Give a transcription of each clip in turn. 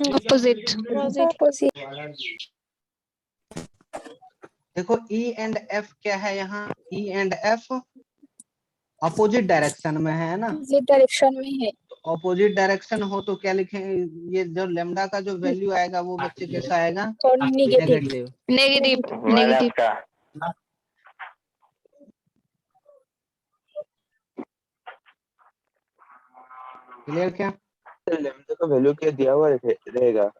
Opposite. देखो E and F क्या है यहाँ, E and F opposite direction में है ना, डायरेक्शन में है। अपोजिट डायरेक्शन हो तो क्या लिखेंगे, ये जो लेमडा का जो वैल्यू आएगा वो बच्चे कैसा आएगा, नेगेटिव। नेगेटिव। क्लियर क्या, लेमडा का वैल्यू क्या दिया हुआ रहेगा,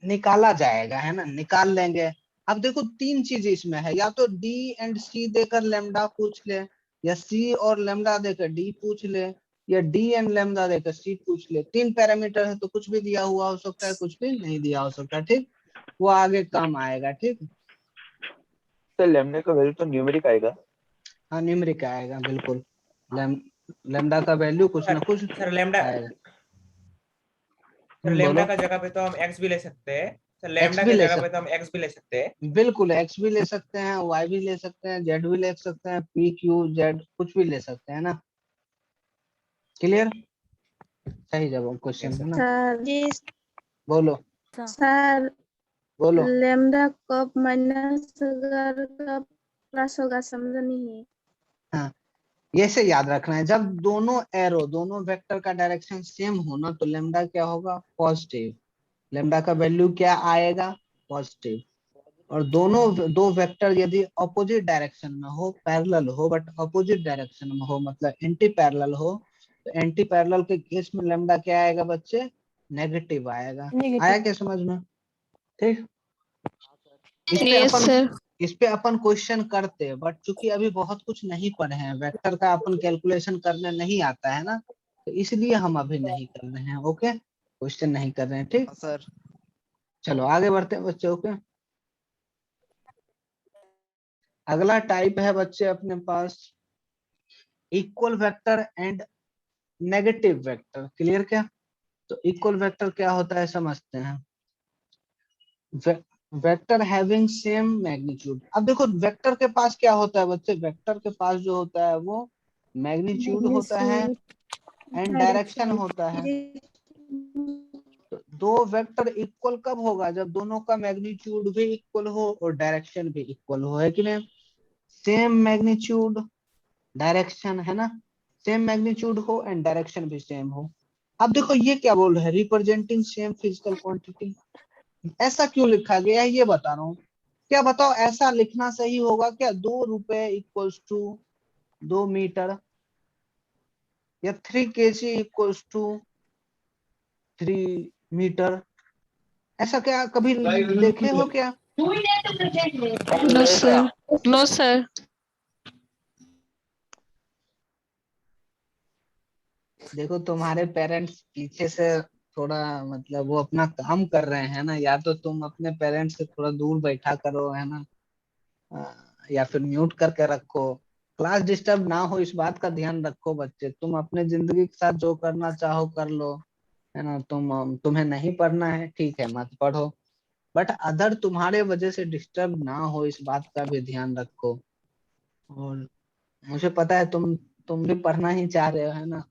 निकाला जाएगा है ना, निकाल लेंगे। अब देखो तीन चीज इसमें है, या तो डी एंड सी देकर लेमडा पूछ ले, या सी और लेमडा देकर डी पूछ ले, या डी एंड लेमडा देकर सी पूछ ले। तीन पैरामीटर है तो कुछ भी दिया हुआ हो सकता है, कुछ भी नहीं दिया हो सकता है, ठीक, वो आगे काम आएगा। ठीक, तो लेमडा का वैल्यू तो न्यूमेरिक आएगा। हाँ न्यूमेरिक आएगा बिल्कुल, लेमडा का वैल्यू कुछ ना कुछ सर लेमडा, आएगा। सर लेमडा का जगह पे तो हम x भी ले सकते हैं, सर लेमडा की जगह पे तो हम x भी ले सकते हैं। बिल्कुल, एक्स भी ले सकते हैं, वाई भी ले सकते हैं, जेड भी ले सकते हैं, पी क्यू जेड कुछ भी ले सकते हैं ना। क्लियर, सही जवाब क्वेश्चन है ना। सर जी बोलो सर, बोलो। लेमडा कब माइनस कब प्लस होगा समझ नहीं है। हाँ, ये से याद रखना है, जब दोनों एरो दोनों वेक्टर का डायरेक्शन सेम हो ना तो लेमडा क्या होगा, पॉजिटिव। लेमडा का वैल्यू क्या आएगा, पॉजिटिव। और दोनों दो वेक्टर यदि अपोजिट डायरेक्शन में हो, पैरेलल हो बट अपोजिट डायरेक्शन में हो, मतलब एंटी पैरेलल हो, तो एंटी पैरेलल के केस में लेमडा क्या आएगा बच्चे, नेगेटिव आएगा। आया क्या समझ में, ठीक। इस पे अपन क्वेश्चन करते, बट चूंकि अभी बहुत कुछ नहीं पढ़े हैं, वेक्टर का अपन कैलकुलेशन करने नहीं आता है ना, तो इसलिए हम अभी नहीं कर रहे हैं। ओके, क्वेश्चन नहीं कर रहे हैं, ठीक सर। चलो आगे बढ़ते हैं बच्चे। ओके, अगला टाइप है बच्चे अपने पास equal vector and negative vector. Clear क्या, तो इक्वल वेक्टर क्या होता है समझते हैं। Vector having same magnitude. अब देखो वेक्टर के पास क्या होता है बच्चे, वेक्टर के पास जो होता है वो मैग्नीट्यूड होता है एंड डायरेक्शन होता है। तो दो वेक्टर इक्वल कब होगा, जब दोनों का मैग्नीट्यूड भी इक्वल हो और डायरेक्शन भी इक्वल हो, है कि नहीं। सेम मैग्नीट्यूड डायरेक्शन है ना, सेम मैग्नीट्यूड हो एंड डायरेक्शन भी सेम हो। अब देखो ये क्या बोल रहा है, रिप्रेजेंटिंग सेम फिजिकल क्वांटिटी। ऐसा क्यों लिखा गया है ये बता रहा हूँ, क्या बताओ ऐसा लिखना सही होगा क्या, 2 रुपए इक्वल्स टू 2 मीटर, या 3 kg इक्वल्स टू 3 मीटर, ऐसा क्या कभी देखे हो क्या। No sir, no sir. देखो तुम्हारे पेरेंट्स पीछे से थोड़ा मतलब वो अपना काम कर रहे हैं ना, या तो तुम अपने पेरेंट्स से थोड़ा दूर बैठा करो है ना, या फिर म्यूट करके रखो। क्लास डिस्टर्ब ना हो इस बात का ध्यान रखो बच्चे, तुम अपने जिंदगी के साथ जो करना चाहो कर लो, है ना। तुम्हें नहीं पढ़ना है ठीक है मत पढ़ो, बट अदर तुम्हारे वजह से डिस्टर्ब ना हो इस बात का भी ध्यान रखो। और मुझे पता है तुम भी पढ़ना ही चाह रहे हो है ना,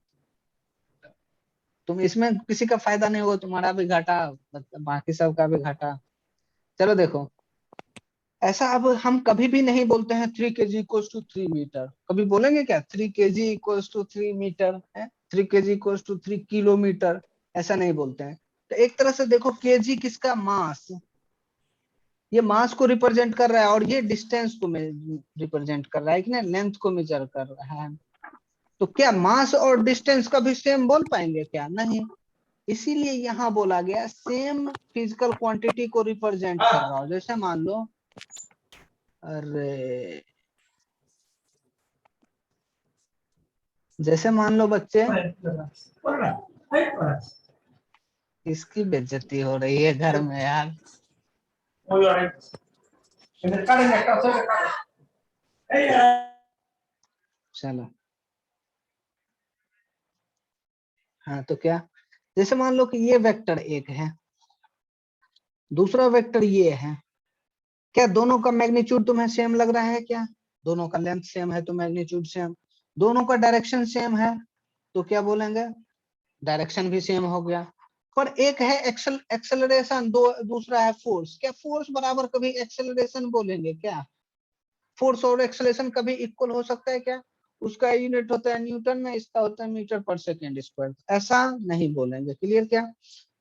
तुम इसमें किसी का फायदा नहीं होगा, तुम्हारा भी घाटा मतलब बाकी सब का भी घाटा। चलो देखो, ऐसा अब हम कभी भी नहीं बोलते हैं 3 kg इक्वल्स टू 3 मीटर, कभी बोलेंगे क्या 3 kg इक्वल्स टू 3 मीटर है, 3 kg इक्वल्स टू 3 किलोमीटर, ऐसा नहीं बोलते हैं। तो एक तरह से देखो केजी किसका, मास, ये मास को रिप्रेजेंट कर रहा है और ये डिस्टेंस को रिप्रेजेंट कर रहा है कि नहीं, लेंथ को मेजर कर रहा है। तो क्या मास और डिस्टेंस कभी सेम बोल पाएंगे क्या, नहीं। इसीलिए यहाँ बोला गया सेम फिजिकल क्वांटिटी को रिप्रेजेंट कर रहा हो। जैसे मान लो, अरे जैसे मान लो बच्चे, किसकी बेइज्जती हो रही है घर में यार। चलो हाँ, तो क्या, जैसे मान लो कि ये वेक्टर एक है, दूसरा वेक्टर ये है, क्या दोनों का मैग्नीट्यूड तुम्हें सेम लग रहा है क्या, दोनों का लेंथ सेम है तो मैग्नीट्यूड सेम, दोनों का डायरेक्शन सेम है तो क्या बोलेंगे, डायरेक्शन भी सेम हो गया। पर एक है एक्सेलरेशन, दूसरा है फोर्स। क्या फोर्स बराबर कभी एक्सेलरेशन बोलेंगे क्या? फोर्स और एक्सेलरेशन कभी इक्वल हो सकता है क्या? उसका यूनिट होता है न्यूटन में, इसका होता है मीटर पर सेकेंड स्क्वायर, ऐसा नहीं बोलेंगे। क्लियर क्या?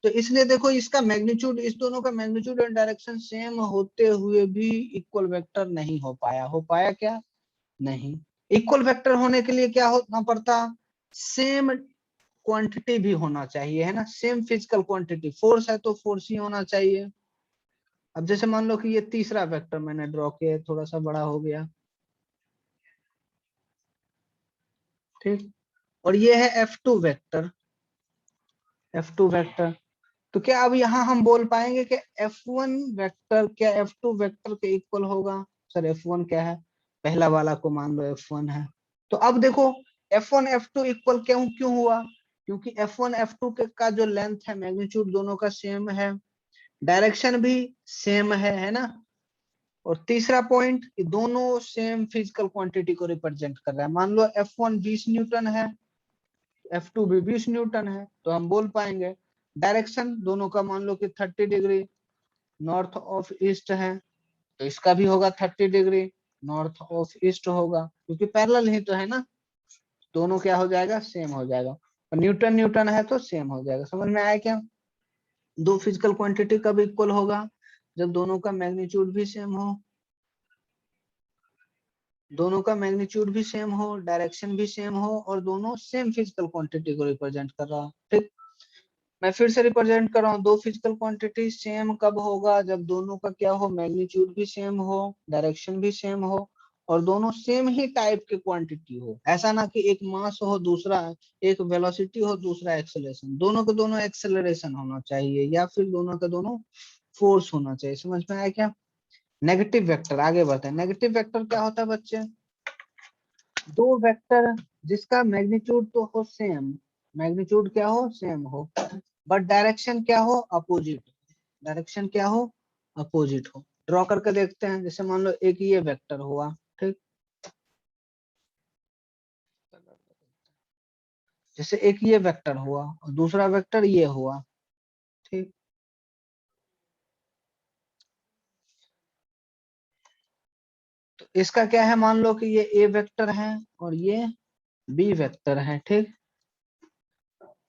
तो इसलिए देखो इसका मैग्नीट्यूड, इस दोनों का मैग्नीट्यूड एंड डायरेक्शन सेम होते हुए भी इक्वल वेक्टर नहीं हो पाया। हो पाया क्या? नहीं। इक्वल वेक्टर होने के लिए क्या होना पड़ता? सेम क्वांटिटी भी होना चाहिए, है ना, सेम फिजिकल क्वांटिटी। फोर्स है तो फोर्स ही होना चाहिए। अब जैसे मान लो कि ये तीसरा वेक्टर मैंने ड्रॉ किया, थोड़ा सा बड़ा हो गया, ठीक, और ये है F2 वेक्टर, F2 वेक्टर। तो क्या अब यहाँ हम बोल पाएंगे कि F1 वेक्टर क्या F2 वेक्टर के इक्वल होगा? सर F1 क्या है? पहला वाला को मान लो F1 है। तो अब देखो F1 F2 इक्वल क्यों हुआ? क्योंकि F1 F2 का जो लेंथ है, मैग्नीट्यूड दोनों का सेम है, डायरेक्शन भी सेम है ना। और तीसरा पॉइंट, दोनों सेम फिजिकल क्वांटिटी को रिप्रेजेंट कर रहा है। मान लो F1 20 न्यूटन है, F2 भी 20 न्यूटन है, तो हम बोल पाएंगे डायरेक्शन दोनों का मान लो कि 30 डिग्री नॉर्थ ऑफ ईस्ट है, तो इसका भी होगा 30 डिग्री नॉर्थ ऑफ ईस्ट होगा, क्योंकि पैरेलल ही तो है ना, दोनों क्या हो जाएगा? सेम हो जाएगा। और न्यूटन न्यूटन है तो सेम हो जाएगा। समझ में आया क्या? दो फिजिकल क्वांटिटी कब इक्वल होगा? जब दोनों का मैग्नीट्यूड भी सेम हो, दोनों का मैग्नीट्यूड भी सेम हो, डायरेक्शन भी सेम हो, और दोनों सेम फिजिकल क्वांटिटी को रिप्रेजेंट कर रहा है। ठीक, मैं फिर से रिप्रेजेंट कर रहा हूँ, दो फिजिकल क्वांटिटी सेम कब होगा? जब दोनों का क्या हो? मैग्नीट्यूड भी सेम हो, डायरेक्शन भी सेम हो, और दोनों सेम ही टाइप के क्वांटिटी हो। ऐसा ना कि एक मास हो, दूसरा एक वेलोसिटी हो, दूसरा एक्सेलरेशन। दोनों के दोनों एक्सेलरेशन होना चाहिए, या फिर दोनों के दोनों फोर्स होना चाहिए। समझ में आया क्या? नेगेटिव वेक्टर, आगे बढ़ते हैं। नेगेटिव वेक्टर क्या होता है बच्चे? दो वेक्टर जिसका मैग्नीट्यूड तो हो सेम, मैग्नीट्यूड क्या हो? सेम हो, बट डायरेक्शन क्या हो? अपोजिट। डायरेक्शन क्या हो? अपोजिट हो। ड्रॉ करके देखते हैं। जैसे मान लो एक ये वेक्टर हुआ, ठीक, जैसे एक ये वेक्टर हुआ और दूसरा वेक्टर ये हुआ, ठीक। तो इसका क्या है? मान लो कि ये ए वेक्टर है और ये बी वेक्टर है, ठीक।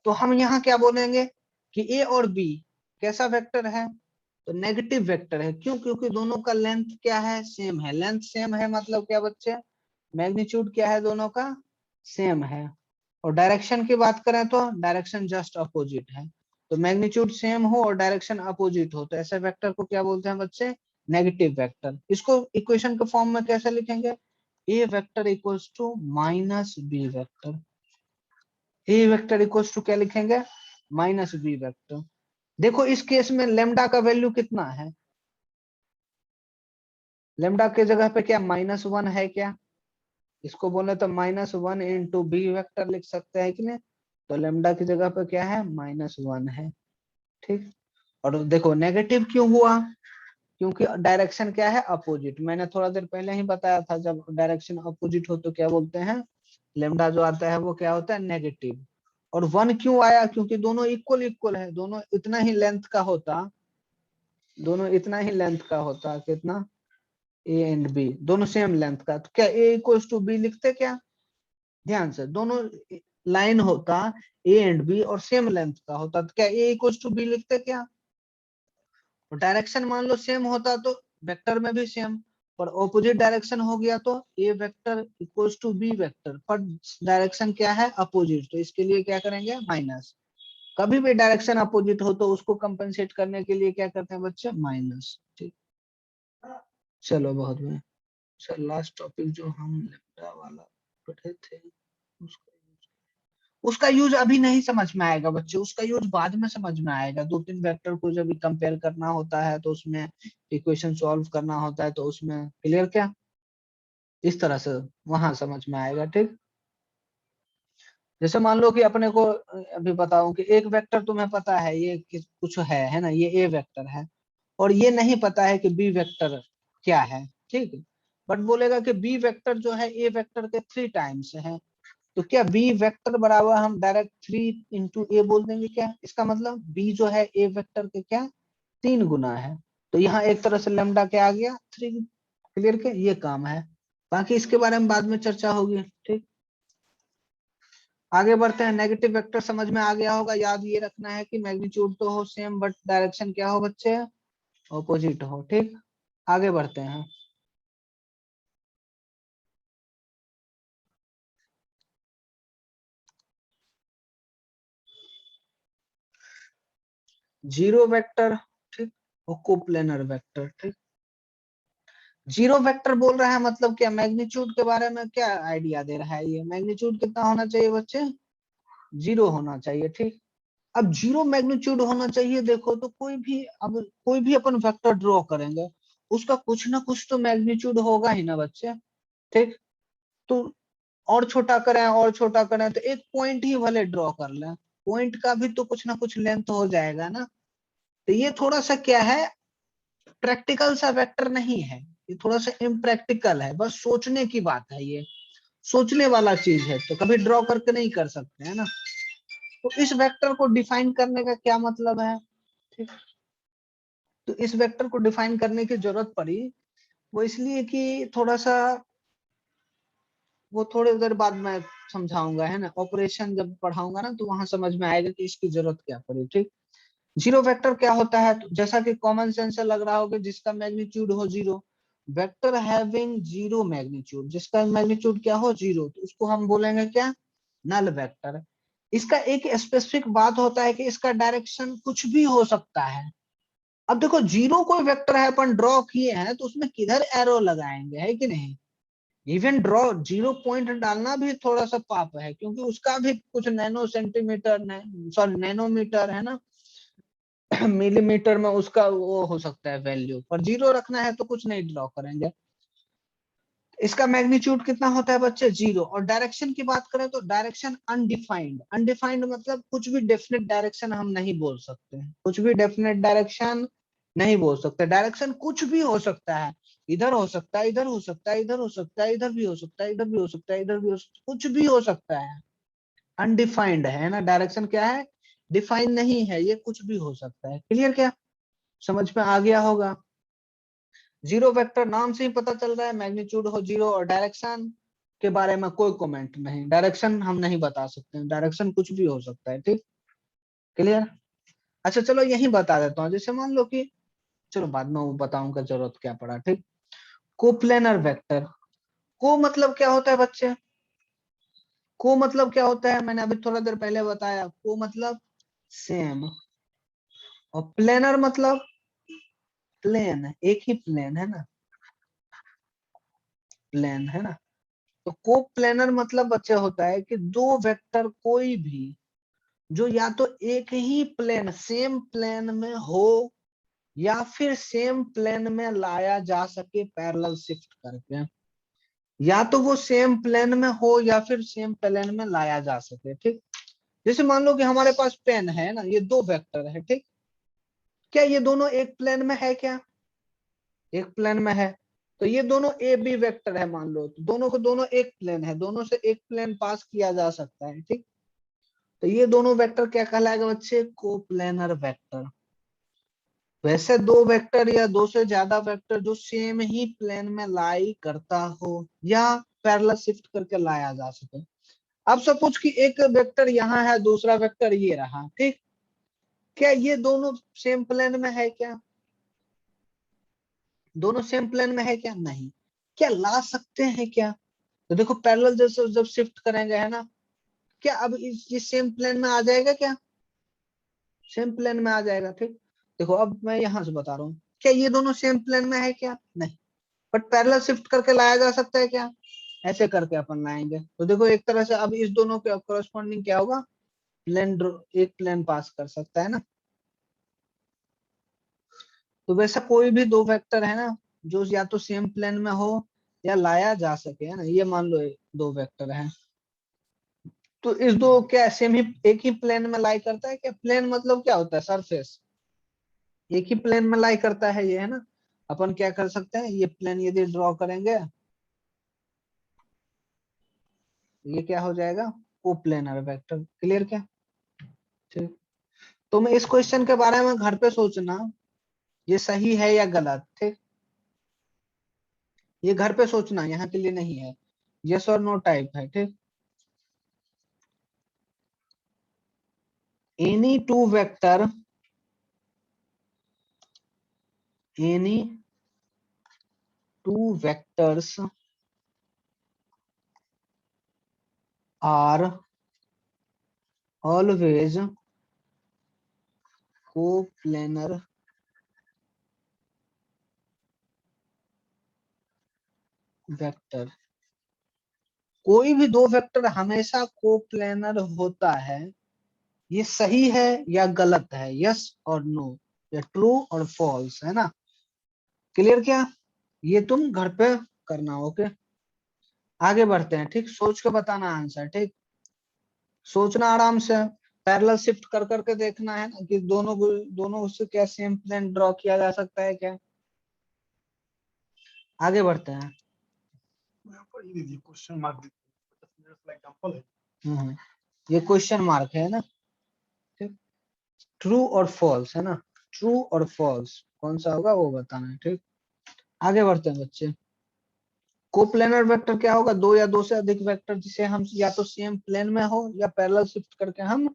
तो हम यहाँ क्या बोलेंगे कि ए और बी कैसा वेक्टर है? तो नेगेटिव वेक्टर है। क्यों? क्योंकि दोनों का लेंथ क्या है? सेम है। लेंथ सेम है मतलब क्या बच्चे? मैग्नीट्यूड क्या है? दोनों का सेम है। और डायरेक्शन की बात करें तो डायरेक्शन जस्ट अपोजिट है। तो मैग्नीट्यूड सेम हो और डायरेक्शन अपोजिट हो, तो ऐसे वेक्टर को क्या बोलते हैं बच्चे? Negative vector. इसको इक्वेशन के फॉर्म में कैसे लिखेंगे? A vector equals to minus B vector. A vector equals to क्या लिखेंगे? Minus B vector. देखो इस केस में लेमडा का वैल्यू कितना है? लेमडा के जगह पे क्या -1 है क्या? इसको बोले तो -1 इंटू बी वेक्टर लिख सकते हैं कि नहीं? तो लेमडा की जगह पे क्या है? -1 है, ठीक। और देखो नेगेटिव क्यों हुआ? क्योंकि डायरेक्शन क्या है? अपोजिट। मैंने थोड़ा देर पहले ही बताया था, जब डायरेक्शन अपोजिट हो तो क्या बोलते हैं? लेमडा जो आता है वो क्या होता है? नेगेटिव। और 1 क्यों आया? क्योंकि दोनों इक्वल इक्वल है, दोनों इतना ही लेंथ का होता, दोनों इतना ही लेंथ का होता, कितना? ए एंड बी दोनों सेम लेंथ का। तो क्या ए इक्वल्स टू बी लिखते क्या? ध्यान से, दोनों लाइन होता ए एंड बी और सेम लेंथ का होता, तो क्या ए इक्वल्स टू बी लिखते क्या? डायरेक्शन मान लो सेम होता तो वेक्टर में भी सेम, पर ऑपोजिट डायरेक्शन हो गया तो A vector equals to B vector, पर डायरेक्शन क्या है? अपोजिट, तो इसके लिए क्या करेंगे? माइनस। कभी भी डायरेक्शन अपोजिट हो तो उसको कंपेंसेट करने के लिए क्या करते हैं बच्चे? माइनस, ठीक। चलो बहुत बढ़िया। सर लास्ट टॉपिक जो हम लेमडा वाला पढ़े थे, उसका यूज अभी नहीं समझ में आएगा बच्चे, उसका यूज बाद में समझ में आएगा। दो तीन वेक्टर को जब कंपेयर करना होता है तो उसमें इक्वेशन सॉल्व करना होता है, तो उसमें क्लियर क्या? इस तरह से वहां समझ में आएगा, ठीक। जैसे मान लो कि अपने को अभी बताऊं कि एक वेक्टर तुम्हें पता है ये कुछ है ना, ये ए वेक्टर है, और ये नहीं पता है कि बी वेक्टर क्या है, ठीक। बट बोलेगा कि बी वेक्टर जो है ए वेक्टर के 3 टाइम्स है, तो क्या बी वेक्टर बराबर हम डायरेक्ट 3 × a बोल देंगे क्या? इसका मतलब बी जो है ए वेक्टर के क्या 3 गुना है। तो यहाँ एक तरह से लेमडा क्या आ गया 3। क्लियर के ये काम है, बाकी इसके बारे में बाद में चर्चा होगी। ठीक, आगे बढ़ते हैं। नेगेटिव वेक्टर समझ में आ गया होगा। याद ये रखना है कि मैग्नीट्यूड तो हो सेम बट डायरेक्शन क्या हो बच्चे ऑपोजिट हो। ठीक, आगे बढ़ते हैं। जीरो वेक्टर, ठीक, और कोप्लेनर वेक्टर। ठीक, जीरो वेक्टर बोल रहा है मतलब क्या मैग्नीट्यूड के बारे में क्या आइडिया दे रहा है? ये मैग्नीट्यूड कितना होना चाहिए बच्चे? 0 होना चाहिए। ठीक, अब 0 मैग्नीट्यूड होना चाहिए। देखो तो कोई भी अपन वेक्टर ड्रॉ करेंगे उसका कुछ ना कुछ तो मैग्नीट्यूड होगा ही ना बच्चे। ठीक, तो और छोटा करें तो एक पॉइंट ही भले ड्रॉ कर लें, पॉइंट का भी तो कुछ ना कुछ लेंथ हो जाएगा ना। तो ये थोड़ा सा क्या है प्रैक्टिकल सा वेक्टर नहीं है, ये थोड़ा सा इम्प्रैक्टिकल है, बस सोचने की बात है, ये सोचने वाला चीज है, तो कभी ड्रॉ करके नहीं कर सकते है ना। तो इस वेक्टर को डिफाइन करने का क्या मतलब है? ठीक, तो इस वेक्टर को डिफाइन करने की जरूरत पड़ी वो इसलिए कि थोड़ा सा वो थोड़ी देर बाद मैं समझाऊंगा है ना, ऑपरेशन जब पढ़ाऊंगा ना तो वहां समझ में आएगा कि इसकी जरूरत क्या पड़ी। ठीक, जीरो वेक्टर क्या होता है? तो जैसा कि कॉमन सेंस से लग रहा होगा जिसका मैग्नीट्यूड हो 0, वेक्टर हैविंग 0 मैग्नीट्यूड, जिसका मैग्नीट्यूड क्या हो 0, तो उसको हम बोलेंगे क्या नल वेक्टर। इसका एक स्पेसिफिक बात होता है कि इसका डायरेक्शन कुछ भी हो सकता है। अब देखो 0 कोई वेक्टर है अपन ड्रॉ किए हैं तो उसमें किधर एरो लगाएंगे, है कि नहीं? इवन ड्रॉ 0 पॉइंट डालना भी थोड़ा सा पाप है, क्योंकि उसका भी कुछ नैनो सेंटीमीटर सॉरी नैनोमीटर है ना मिलीमीटर में उसका वो हो सकता है वैल्यू, पर 0 रखना है तो कुछ नहीं ड्रॉ करेंगे। इसका मैग्नीट्यूड कितना होता है बच्चे 0। और डायरेक्शन की बात करें तो डायरेक्शन अनडिफाइंड, अनडिफाइंड मतलब कुछ भी डेफिनेट डायरेक्शन हम नहीं बोल सकते, कुछ भी डेफिनेट डायरेक्शन नहीं बोल सकते। डायरेक्शन कुछ भी हो सकता है, इधर हो सकता है, इधर हो सकता है, इधर हो सकता है, इधर भी हो सकता है, इधर भी हो सकता है, इधर भी हो सकता है, कुछ भी हो सकता है। अनडिफाइंड है ना, डायरेक्शन क्या है डिफाइन नहीं है, ये कुछ भी हो सकता है। क्लियर क्या, समझ में आ गया होगा? जीरो वेक्टर नाम से ही पता चल रहा है मैग्नीट्यूड हो 0 और डायरेक्शन के बारे में कोई कमेंट नहीं, डायरेक्शन हम नहीं बता सकते, डायरेक्शन कुछ भी हो सकता है। ठीक, क्लियर। अच्छा चलो यही बता देता हूँ, जैसे मान लो कि चलो बाद में वो बताऊंगा जरूरत क्या पड़ा। ठीक, कोप्लेनर वेक्टर, को मतलब क्या होता है बच्चे? को मतलब क्या होता है मैंने अभी थोड़ा देर पहले बताया, को मतलब सेम, और प्लेनर मतलब प्लेन, एक ही प्लेन है ना, प्लेन है ना। तो को प्लेनर मतलब बच्चे होता है कि दो वेक्टर कोई भी जो या तो एक ही प्लेन सेम प्लेन में हो या फिर सेम प्लेन में लाया जा सके पैरेलल शिफ्ट करके, या तो वो सेम प्लेन में हो या फिर सेम प्लेन में लाया जा सके। ठीक, जैसे मान लो कि हमारे पास पेन है ना, ये दो वेक्टर है। ठीक, क्या ये दोनों एक प्लेन में है? क्या एक प्लेन में है? तो ये दोनों ए बी वेक्टर है मान लो, तो दोनों को दोनों एक प्लेन है, दोनों से एक प्लेन पास किया जा सकता है। ठीक, तो ये दोनों वेक्टर क्या कहलाएगा बच्चे? Coplanar vector. वैसे दो वेक्टर या दो से ज्यादा वेक्टर जो सेम ही प्लेन में लाई करता हो या पैरेलल शिफ्ट करके लाया जा सके। अब सपोज कि एक वेक्टर यहाँ है, दूसरा वेक्टर ये रहा। ठीक, क्या ये दोनों सेम प्लेन में है? क्या दोनों सेम प्लेन में है? क्या नहीं। क्या ला सकते हैं क्या? तो देखो पैरेलल जैसे जब शिफ्ट करेंगे है ना, क्या अब ये सेम प्लेन में आ जाएगा? क्या सेम प्लेन में आ जाएगा? ठीक, देखो अब मैं यहां से बता रहा हूँ, क्या ये दोनों सेम प्लेन में है? क्या नहीं, बट पैरेलल शिफ्ट करके लाया जा सकता है। क्या ऐसे करके अपन लाएंगे, तो देखो एक तरह से अब इस दोनों के कॉरेस्पॉन्डिंग क्या होगा प्लेन, एक प्लेन पास कर सकता है ना। तो वैसा कोई भी दो वेक्टर है ना जो या तो सेम प्लेन में हो या लाया जा सके, है ना। ये मान लो दो वेक्टर है, तो इस दो क्या सेम ही एक ही प्लेन में लाई करता है? क्या प्लेन मतलब क्या होता है? सरफेस, एक ही प्लेन में लाई करता है ये, है ना। अपन क्या कर सकते हैं, ये प्लेन यदि ड्रॉ करेंगे ये क्या हो जाएगा, कोप्लेनर वेक्टर। क्लियर क्या? ठीक, तुम इस क्वेश्चन के बारे में घर पे सोचना, ये सही है या गलत। ठीक, ये घर पे सोचना, यहाँ के लिए नहीं है, यस और नो टाइप है। ठीक, any two vector, any two vectors are always coplanar vector. कोई भी दो वेक्टर हमेशा कोप्लेनर होता है, ये सही है या गलत है, यस और नो, या ट्रू और फॉल्स, है ना। क्लियर क्या? ये तुम घर पे करना। ओके, आगे बढ़ते हैं। ठीक, सोच के बताना आंसर। ठीक, सोचना आराम से, पैरेलल शिफ्ट कर करके देखना है ना कि दोनों उससे क्या सेम प्लेन ड्रॉ किया जा सकता है क्या। आगे बढ़ते हैं। क्वेश्चन मार्क एग्जांपल है। ये क्वेश्चन मार्क है ना। ठीक, ट्रू और फॉल्स है ना, ट्रू और फॉल्स कौन सा होगा वो बताना है। ठीक, आगे बढ़ते हैं बच्चे। कोप्लेनर वेक्टर क्या होगा, दो या दो से अधिक वेक्टर जिसे हम या तो सेम प्लेन में हो या पैरेलल शिफ्ट करके हम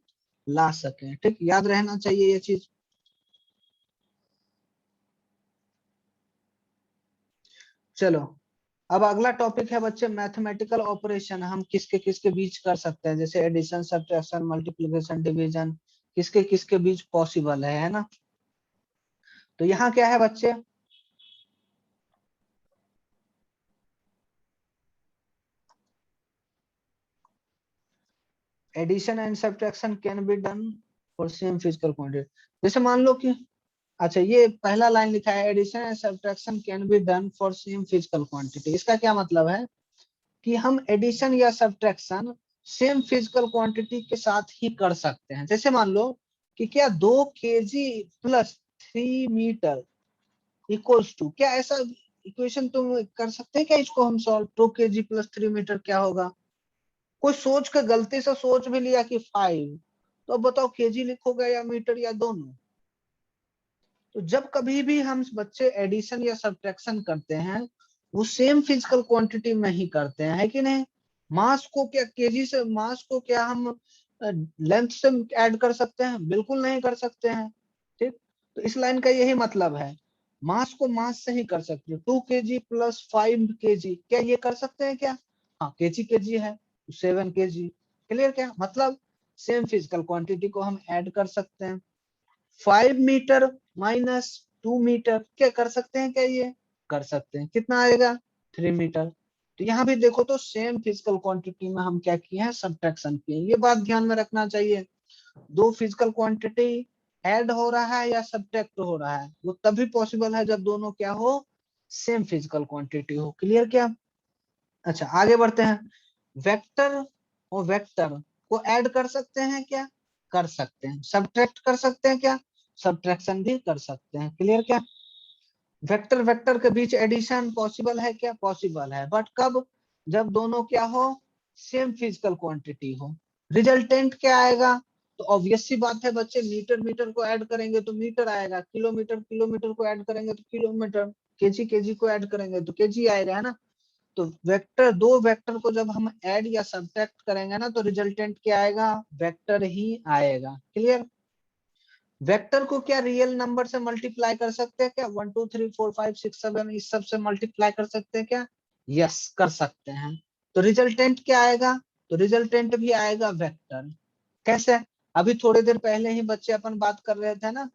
ला सकें। ठीक, याद रहना चाहिए ये चीज। चलो, अब अगला टॉपिक है बच्चे मैथमेटिकल ऑपरेशन। हम किसके किसके बीच कर सकते हैं, जैसे एडिशन, सब्ट्रैक्शन, मल्टीप्लिकेशन, डिवीजन, किसके किसके बीच पॉसिबल है ना। तो यहाँ क्या है बच्चे, addition and subtraction can be done for same physical quantity. जैसे मान लो कि, अच्छा ये पहला लाइन लिखा है, addition and subtraction can be done for same physical quantity. इसका क्या मतलब है कि हम एडिशन या सब्ट्रैक्शन सेम फिजिकल क्वांटिटी के साथ ही कर सकते हैं। जैसे मान लो कि क्या 2 kg plus 3 metre equals to, क्या ऐसा इक्वेशन तुम कर सकते हैं क्या, इसको हम सॉल्व, 2 kg प्लस 3 मीटर क्या होगा। कोई सोच के गलती से सोच भी लिया कि 5, तो अब बताओ केजी लिखोगे या मीटर या दोनों। तो जब कभी भी हम बच्चे एडिशन या सब्ट्रैक्शन करते हैं, वो सेम फिजिकल क्वांटिटी में ही करते हैं, है कि नहीं। मास को क्या केजी से, मास को क्या हम लेंथ से ऐड कर सकते हैं, बिल्कुल नहीं कर सकते हैं। ठीक, तो इस लाइन का यही मतलब है, मास को मास से ही कर सकते हो। 2 kg प्लस 5 kg, क्या ये कर सकते हैं क्या, हाँ केजी केजी है 7 kg। क्लियर क्या मतलब, सेम फिजिकल क्वांटिटी को हम ऐड कर सकते हैं। 5 मीटर माइनस 2 मीटर, क्या कर सकते हैं क्या, ये कर सकते हैं। कितना आएगा, 3 मीटर। तो यहाँ भी देखो तो सेम फिजिकल क्वांटिटी में हम क्या किए हैं, सब्ट्रैक्शन किए। ये बात ध्यान में रखना चाहिए, दो फिजिकल क्वांटिटी ऐड हो रहा है या सब्ट्रैक्ट हो रहा है, वो तभी पॉसिबल है जब दोनों क्या हो, सेम फिजिकल क्वांटिटी हो। क्लियर क्या? अच्छा आगे बढ़ते हैं। वेक्टर और वेक्टर को ऐड कर सकते हैं क्या, कर सकते हैं। सब्ट्रैक्ट कर सकते हैं क्या, सब्ट्रैक्शन भी कर सकते हैं। क्लियर क्या? वेक्टर वेक्टर के बीच एडिशन पॉसिबल है क्या, पॉसिबल है, बट कब, जब दोनों क्या हो, सेम फिजिकल क्वांटिटी हो। रिजल्टेंट क्या आएगा, तो ऑब्वियस सी बात है बच्चे, मीटर मीटर को ऐड करेंगे तो मीटर आएगा, किलोमीटर किलोमीटर को ऐड करेंगे तो किलोमीटर, केजी केजी को ऐड करेंगे तो केजी आएगा, है ना। तो वेक्टर, दो वेक्टर को जब हम ऐड या सब्ट्रैक्ट करेंगे ना, तो रिजल्टेंट क्या आएगा, वेक्टर ही आएगा। क्लियर? वेक्टर को क्या रियल नंबर से मल्टीप्लाई कर सकते हैं क्या, 1 2 3 4 5 6 7 इस सब से मल्टीप्लाई कर सकते हैं क्या, यस कर सकते हैं। तो रिजल्टेंट क्या आएगा, तो रिजल्टेंट भी आएगा वेक्टर। कैसे, अभी थोड़ी देर पहले ही बच्चे अपन बात कर रहे थे ना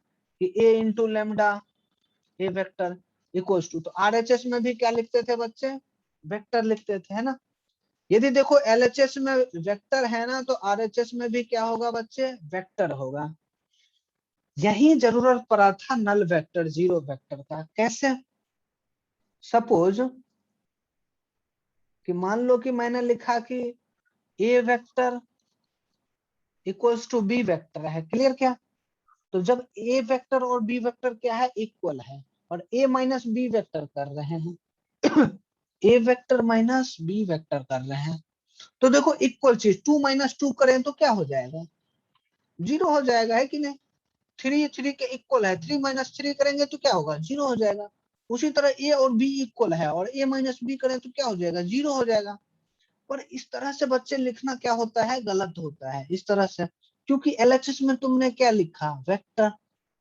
कि a into lambda A vector equals to, तो आरएचएस में भी क्या लिखते थे बच्चे, वेक्टर लिखते थे, है ना। यदि देखो एलएचएस में वेक्टर है ना, तो आरएचएस में भी क्या होगा बच्चे, वेक्टर होगा। यही जरूरत पड़ा था नल वेक्टर, जीरो वेक्टर का। कैसे, सपोज कि मान लो कि मैंने लिखा कि A vector equals to B vector है। क्लियर क्या? तो जब ए वेक्टर और बी वेक्टर क्या है, इक्वल है, और ए माइनस बी वेक्टर कर रहे हैं ए वेक्टर माइनस बी वेक्टर कर रहे हैं, तो देखो इक्वल चीज 2 माइनस 2 करें तो क्या हो जाएगा, 0 हो जाएगा, है कि नहीं। 3 के इक्वल है, 3 माइनस 3 करेंगे तो क्या होगा, 0 हो जाएगा। उसी तरह ए और बी इक्वल है और ए माइनस बी करें तो क्या हो जाएगा, 0 हो जाएगा। पर इस तरह से बच्चे लिखना क्या होता है, गलत होता है इस तरह से, क्योंकि एलएचएस में तुमने क्या लिखा, वेक्टर,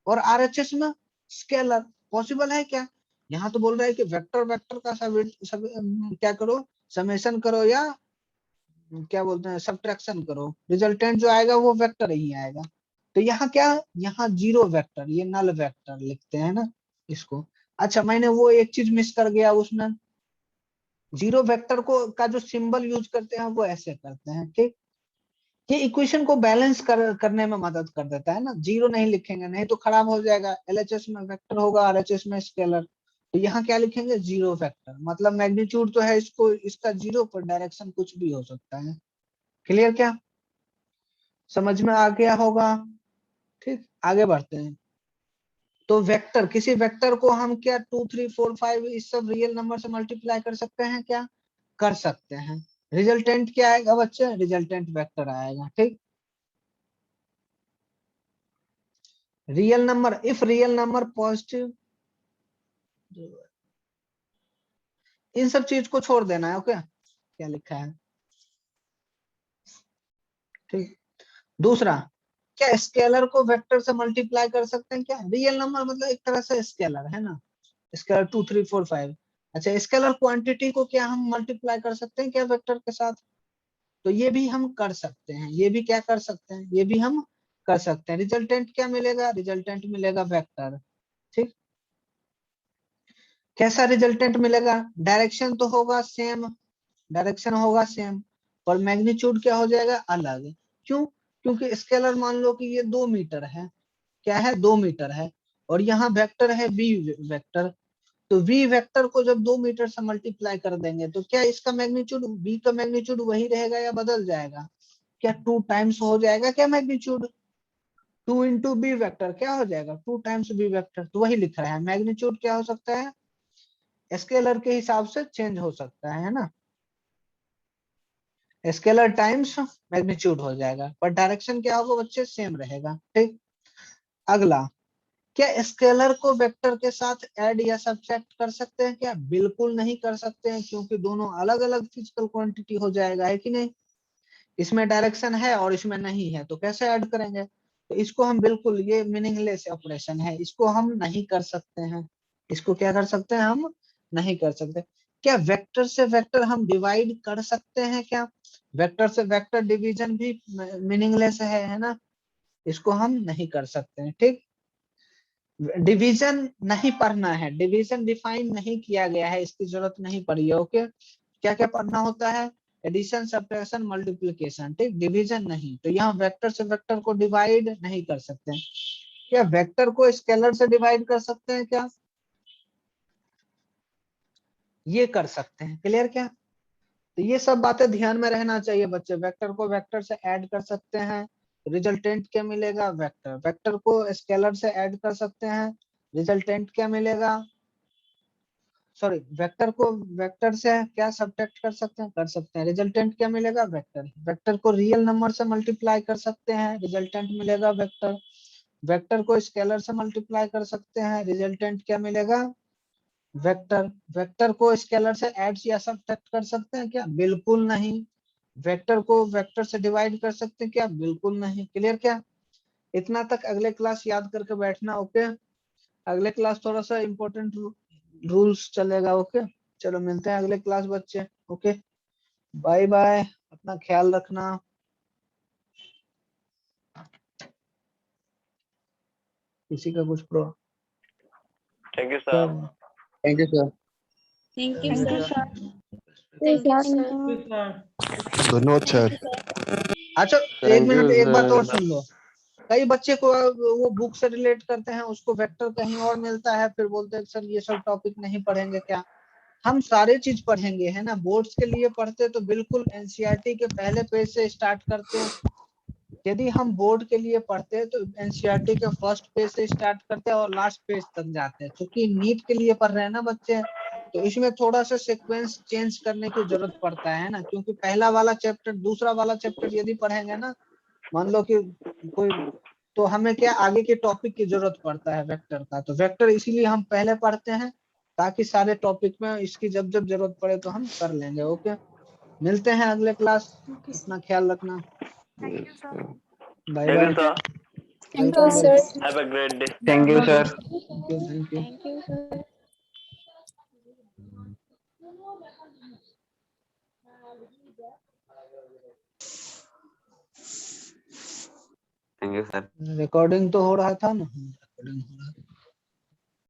और आरएचएस में स्केलर। पॉसिबल है क्या, यहाँ तो बोल रहा है कि वेक्टर वेक्टर का क्या करो, समेशन करो या क्या बोलते हैं सब्ट्रैक्शन करो, रिजल्टेंट जो आएगा वो वेक्टर ही आएगा। तो यहाँ क्या, यहाँ 0 वेक्टर, ये नल वेक्टर लिखते हैं ना इसको। अच्छा मैंने वो एक चीज मिस कर गया उसमें, 0 वेक्टर को का जो सिंबल यूज करते हैं वो ऐसे करते हैं, ठीक। ये इक्वेशन को बैलेंस करने में मदद कर देता है ना, 0 नहीं लिखेंगे नहीं तो खराब हो जाएगा, एलएचएस में वेक्टर होगा, आरएचएस में स्केलर। तो यहाँ क्या लिखेंगे, 0 वेक्टर, मतलब मैग्नीट्यूड तो है इसको, इसका 0 पर डायरेक्शन कुछ भी हो सकता है। क्लियर क्या, समझ में आ गया होगा, ठीक। आगे बढ़ते हैं। तो वेक्टर, किसी वेक्टर को हम क्या 2 3 4 5 इस सब रियल नंबर से मल्टीप्लाई कर सकते हैं क्या, कर सकते हैं। रिजल्टेंट क्या आएगा बच्चे, रिजल्टेंट वेक्टर आएगा, ठीक। Real number, if real number positive, इन सब चीज को छोड़ देना है, ओके। क्या लिखा है, ठीक। दूसरा, क्या स्केलर को वेक्टर से मल्टीप्लाई कर सकते हैं क्या, रियल नंबर मतलब एक तरह से स्केलर है ना, स्केलर 2 3 4 5। अच्छा स्केलर क्वांटिटी को क्या हम मल्टीप्लाई कर सकते हैं क्या वेक्टर के साथ, तो ये भी हम कर सकते हैं, ये भी क्या कर सकते हैं, ये भी हम कर सकते हैं। रिजल्टेंट क्या मिलेगा, रिजल्टेंट मिलेगा वेक्टर, ठीक। कैसा रिजल्टेंट मिलेगा, डायरेक्शन तो होगा सेम, डायरेक्शन होगा सेम, और मैग्नीट्यूड क्या हो जाएगा अलग। क्यों, क्योंकि स्केलर मान लो कि ये 2 मीटर है, क्या है 2 मीटर है, और यहाँ वेक्टर है बी वेक्टर। तो v वेक्टर को जब 2 मीटर से मल्टीप्लाई कर देंगे तो क्या इसका मैग्नीट्यूड, v का मैग्नीट्यूड वही रहेगा या बदल जाएगा, क्या 2 टाइम्स हो जाएगा क्या मैग्नीट्यूड, 2 इंटू बी वेक्टर क्या हो जाएगा 2 टाइम्स बी वेक्टर। तो वही लिख रहा है मैग्नीट्यूड क्या हो सकता है, स्केलर के हिसाब से चेंज हो सकता है ना, स्केलर टाइम्स मैग्नीट्यूड हो जाएगा, पर डायरेक्शन क्या होगा बच्चे, सेम रहेगा, ठीक। अगला, क्या स्केलर को वेक्टर के साथ ऐड या सब्ट्रैक्ट कर सकते हैं क्या, बिल्कुल नहीं कर सकते हैं, क्योंकि दोनों अलग अलग फिजिकल क्वांटिटी हो जाएगा, है कि नहीं। इसमें डायरेक्शन है और इसमें नहीं है, तो कैसे ऐड करेंगे, तो इसको हम बिल्कुल, ये मीनिंगलेस ऑपरेशन है, इसको हम नहीं कर सकते हैं, इसको क्या कर सकते हैं, हम नहीं कर सकते। क्या वेक्टर से वेक्टर हम डिवाइड कर सकते हैं क्या, वेक्टर से वेक्टर डिवीजन भी मीनिंगलेस है ना, इसको हम नहीं कर सकते हैं, ठीक। डिवीजन नहीं पढ़ना है, डिवीजन डिफाइन नहीं किया गया है, इसकी जरूरत नहीं पड़ी है, ओके। क्या क्या पढ़ना होता है, एडिशन सब्ट्रैक्शन मल्टीप्लिकेशन, ठीक, डिवीजन नहीं। तो यहाँ वेक्टर से वेक्टर को डिवाइड नहीं कर सकते हैं। क्या वेक्टर को स्केलर से डिवाइड कर सकते हैं क्या, ये कर सकते हैं, क्लियर क्या। तो ये सब बातें ध्यान में रहना चाहिए बच्चे, वेक्टर को वेक्टर से ऐड कर सकते हैं, रिजल्टेंट क्या मिलेगा वेक्टर, वेक्टर को स्केलर से ऐड कर सकते हैं, रिजल्टेंट क्या मिलेगा, सॉरी वेक्टर को वेक्टर से क्या सब्ट्रैक्ट कर सकते हैं, रिजल्टेंट क्या मिलेगा वेक्टर, वेक्टर को रियल नंबर से मल्टीप्लाई कर सकते हैं, रिजल्टेंट मिलेगा वेक्टर, वेक्टर को स्केलर से मल्टीप्लाई कर सकते हैं, रिजल्टेंट क्या मिलेगा वेक्टर, वेक्टर को स्केलर से ऐड या सब्ट्रैक्ट कर सकते हैं क्या, बिल्कुल नहीं। वेक्टर को वेक्टर से डिवाइड कर सकते हैं क्या, बिल्कुल नहीं, क्लियर क्या। इतना तक अगले क्लास याद करके बैठना, ओके। अगले क्लास थोड़ा सा इम्पोर्टेंट रूल्स चलेगा, ओके। चलो मिलते हैं अगले क्लास बच्चे, ओके, बाय बाय, अपना ख्याल रखना। किसी का कुछ pro, thank you sir. Thank you sir. Thank you Thank you, sir. sir. Thank you sir. धन्यवाद सर। अच्छा एक Thank मिनट, you, एक बात और sir. सुन लो, कई बच्चे को वो बुक से रिलेट करते हैं, उसको वेक्टर कहीं और मिलता है, फिर बोलते हैं सर ये सब टॉपिक नहीं पढ़ेंगे क्या, हम सारे चीज पढ़ेंगे, है ना। बोर्ड्स के लिए पढ़ते तो बिल्कुल एनसीईआरटी के पहले पेज से स्टार्ट करते हैं, यदि हम बोर्ड के लिए पढ़ते हैं तो एनसीईआरटी के फर्स्ट पेज से स्टार्ट करते हैं और लास्ट पेज तक जाते हैं, क्योंकि नीट के लिए पढ़ रहे हैं ना बच्चे, तो इसमें थोड़ा सा सीक्वेंस चेंज करने की जरूरत पड़ता है ना, क्योंकि पहला वाला चैप्टर दूसरा वाला चैप्टर यदि पढ़ेंगे ना, मान लो कि कोई, तो हमें क्या आगे के टॉपिक की जरूरत पड़ता है वेक्टर का, तो वेक्टर इसीलिए हम पहले पढ़ते हैं ताकि सारे टॉपिक में इसकी जब जब जरूरत पड़े तो हम कर लेंगे। ओके, मिलते हैं अगले क्लास, अपना ख्याल रखना, thank you sir. Bye Thank bye. you, sir. Thank you welcome sir. Have a great day. Thank you, sir. Thank you. Thank you sir. Thank you, sir. Recording तो हो रहा था ना? रिकॉर्डिंग हो रहा था।